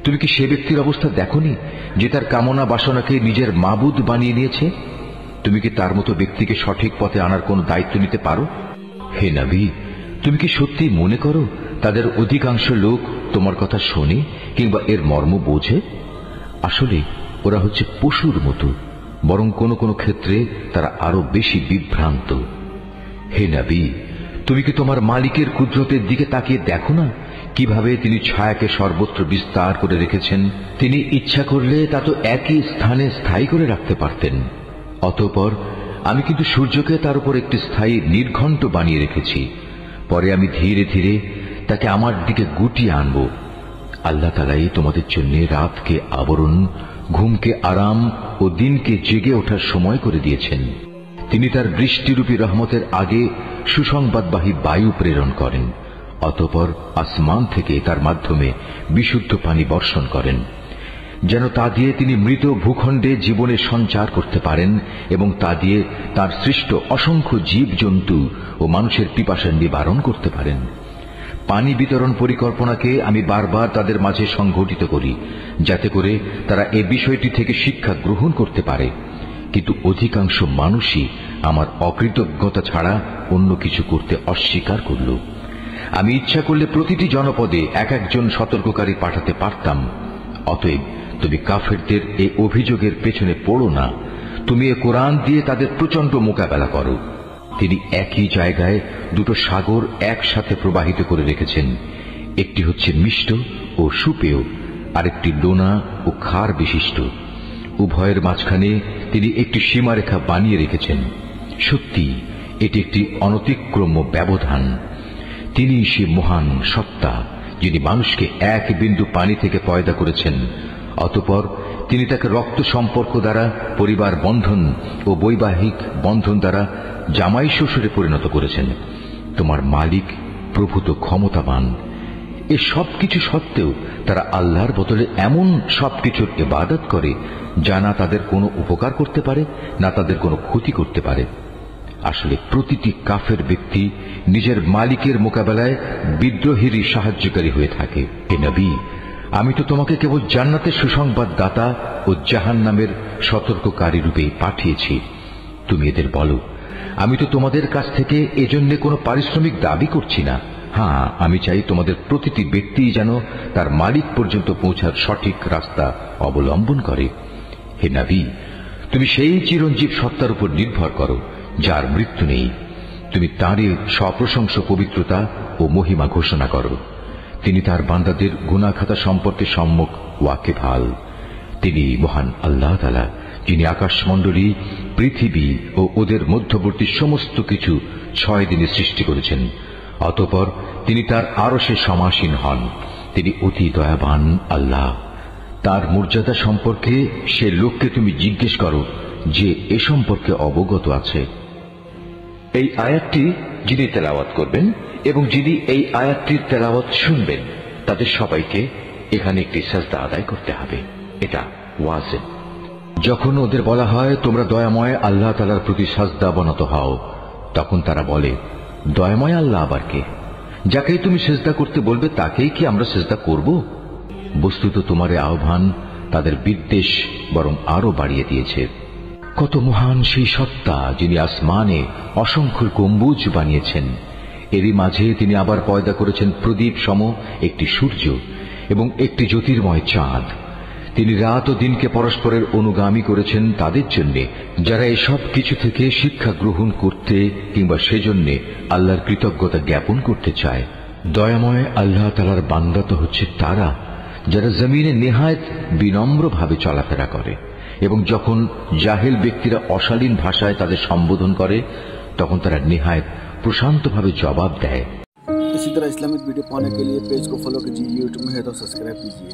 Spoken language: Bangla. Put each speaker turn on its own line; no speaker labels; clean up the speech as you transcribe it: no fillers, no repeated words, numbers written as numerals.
তুমি কি সে ব্যক্তির অবস্থা দেখোনি যে তার কামনা বাসনাকে নিজের মাবুদ বানিয়ে নিয়েছে? তুমি কি তার মতো ব্যক্তিকে সঠিক পথে আনার কোন দায়িত্ব নিতে পারো? হে নবী, তুমি কি সত্যি মনে করো তাদের অধিকাংশ লোক তোমার কথা শোনে কিংবা এর মর্ম বোঝে? আসলে ওরা হচ্ছে পশুর মতো, বরং কোন কোন ক্ষেত্রে তারা আরো বেশি বিভ্রান্ত। হে নবী, তুমি কি তোমার মালিকের কুদরতের দিকে তাকিয়ে দেখো না কিভাবে তিনি ছায়াকে সর্বত্র বিস্তার করে রেখেছেন? তিনি ইচ্ছা করলে তা তো একই স্থানে স্থায়ী করে রাখতে পারতেন। অতঃপর আমি কিন্তু সূর্যকে তার উপর একটি স্থায়ী নির্ঘণ্ট বানিয়ে রেখেছি। পরে আমি ধীরে ধীরে তাকে আমার দিকে গুটিয়ে আনব। আল্লাহ তাআলাই তোমাদের জন্য রাতকে আবরণ, ঘুমকে আরাম ও দিনকে জেগে ওঠার সময় করে দিয়েছেন। তিনি তার বৃষ্টিরূপী রহমতের আগে সুসংবাদবাহী বায়ু প্রেরণ করেন, অতঃপর আসমান থেকে তার মাধ্যমে বিশুদ্ধ পানি বর্ষণ করেন, যেন তা দিয়ে তিনি মৃত ভূখণ্ডে জীবনের সঞ্চার করতে পারেন এবং তা দিয়ে তার সৃষ্ট অসংখ্য জীবজন্তু ও মানুষের পিপাসা নিবারণ করতে পারেন। পানি বিতরণ পরিকল্পনাকে আমি বারবার তাদের মাঝে সংঘটিত করি, যাতে করে তারা এ বিষয়টি থেকে শিক্ষা গ্রহণ করতে পারে। কিন্তু অধিকাংশ মানুষই আমার অকৃতজ্ঞতা ছাড়া অন্য কিছু করতে অস্বীকার করল। আমি ইচ্ছা করলে প্রতিটি জনপদে এক একজন সতর্ককারী পাঠাতে পারতাম। অতএব তুমি কাফেরদের এই অভিযোগের পেছনে পড়ো না। তুমি এ কোরআন দিয়ে তাদের প্রচন্ড মোকাবেলা করো। তিনি একই জায়গায় দুটো সাগর একসাথে প্রবাহিত করে রেখেছেন। একটি হচ্ছে মিষ্ট ও সুপেয়, আরেকটি লোনা ও ক্ষার বিশিষ্ট। উভয়ের মাঝখানে তিনি একটি সীমারেখা বানিয়ে রেখেছেন। সত্যি এটি একটি অনতিক্রম্য ব্যবধান। তিনি সে মহান সত্তা যিনি মানুষকে এক বিন্দু পানি থেকে পয়দা করেছেন, অতঃপর তিনি তাকে রক্ত সম্পর্ক দ্বারা পরিবার বন্ধন ও বৈবাহিক বন্ধন দ্বারা জামাই শ্বশুরে পরিণত করেছেন। তোমার মালিক প্রভূত ক্ষমতাবান। এ সবকিছু সত্ত্বেও তারা আল্লাহর বদলে এমন সবকিছুর ইবাদত করে যা না তাদের কোনো উপকার করতে পারে না তাদের কোনো ক্ষতি করতে পারে। আসলে প্রতিটি কাফের ব্যক্তি নিজের মালিকের মোকাবেলায় বিদ্রোহেরই সাহায্যকারী হয়ে থাকে। হে নবী, আমি তো তোমাকে কেবল জান্নাতের সুসংবাদ দাতা ও জাহান্নামের সতর্ককারী রূপে পাঠিয়েছি। তুমি এদের বলো, আমি তো তোমাদের কাছ থেকে এজন্য কোনো পারিশ্রমিক দাবি করছি না। হ্যাঁ, আমি চাই তোমাদের প্রতিটি ব্যক্তি যেন তার মালিক পর্যন্ত পৌঁছার সঠিক রাস্তা অবলম্বন করে। হে নবী, তুমি সেই চিরঞ্জীব সত্তার উপর নির্ভর করো যার মৃত্যু নেই। তুমি তাঁরই সপ্রশংস পবিত্রতা ও মহিমা ঘোষণা করো। তিনি তার বান্দাদের গুনাহ খাতা সম্পর্কে সম্যক ওয়াকিবহাল। তিনি মহান আল্লাহ তাআলা, যিনি আকাশমণ্ডলী, পৃথিবী ও ওদের মধ্যবর্তী সমস্ত কিছু 6 দিনে সৃষ্টি করেছেন। অতঃপর তিনি তার আরশে সমাসীন হন। তিনি অতি দয়াবান আল্লাহ। তার মর্যাদা সম্পর্কে সে লোককে তুমি জিজ্ঞেস করো যে এ সম্পর্কে অবগত আছে। এই আয়াতটি যিনি তেলাওয়াত করবেন এবং যিনি এই আয়াতটির তেলাওয়াত শুনবেন তাদের সবাইকে এখানে একটি সাজদা আদায় করতে হবে। এটা ওয়াজিব। যখন ওদের বলা হয় তোমরা দয়াময় আল্লাহ তাআলার প্রতি সাজদা বনত হও, তখন তারা বলে, দয়াময় আল্লাহ আবার কে? যাকেই তুমি সিজদা করতে বলবে তাকেই কি আমরা সিজদা করব? বস্তুত তোমার আহ্বান তাদের বিদ্বেষ বরং আরো বাড়িয়ে দিয়েছে। কত মহান সেই সত্তা যিনি আসমানে অসংখ্য গম্বুজ বানিয়েছেন। এরই মাঝে তিনি আবার পয়দা করেছেন প্রদীপ সম একটি সূর্য এবং একটি জ্যোতির্ময় চাঁদ। তিনি রাত ও দিনকে পরস্পরের অনুগামী করেছেন তাদের জন্য যারা এসব কিছু থেকে শিক্ষা গ্রহণ করতে কিংবা সেজন্য আল্লাহর কৃতজ্ঞতা জ্ঞাপন করতে চায়। দয়াময় আল্লাহ তাআলার বান্দা তো হচ্ছে তারা যারা জমিনে নেহায়েত বিনম্রভাবে চলাফেরা করে এবং যখন জাহেল ব্যক্তিরা অশালীন ভাষায় তাদের সম্বোধন করে তখন তারা নেহায়েত প্রশান্তভাবে জবাব দেয়।
इसी तरह इस्लामिक वीडियो पाने के लिए पेज को फॉलो कीजिए, यूट्यूब में है तो सब्सक्राइब कीजिए।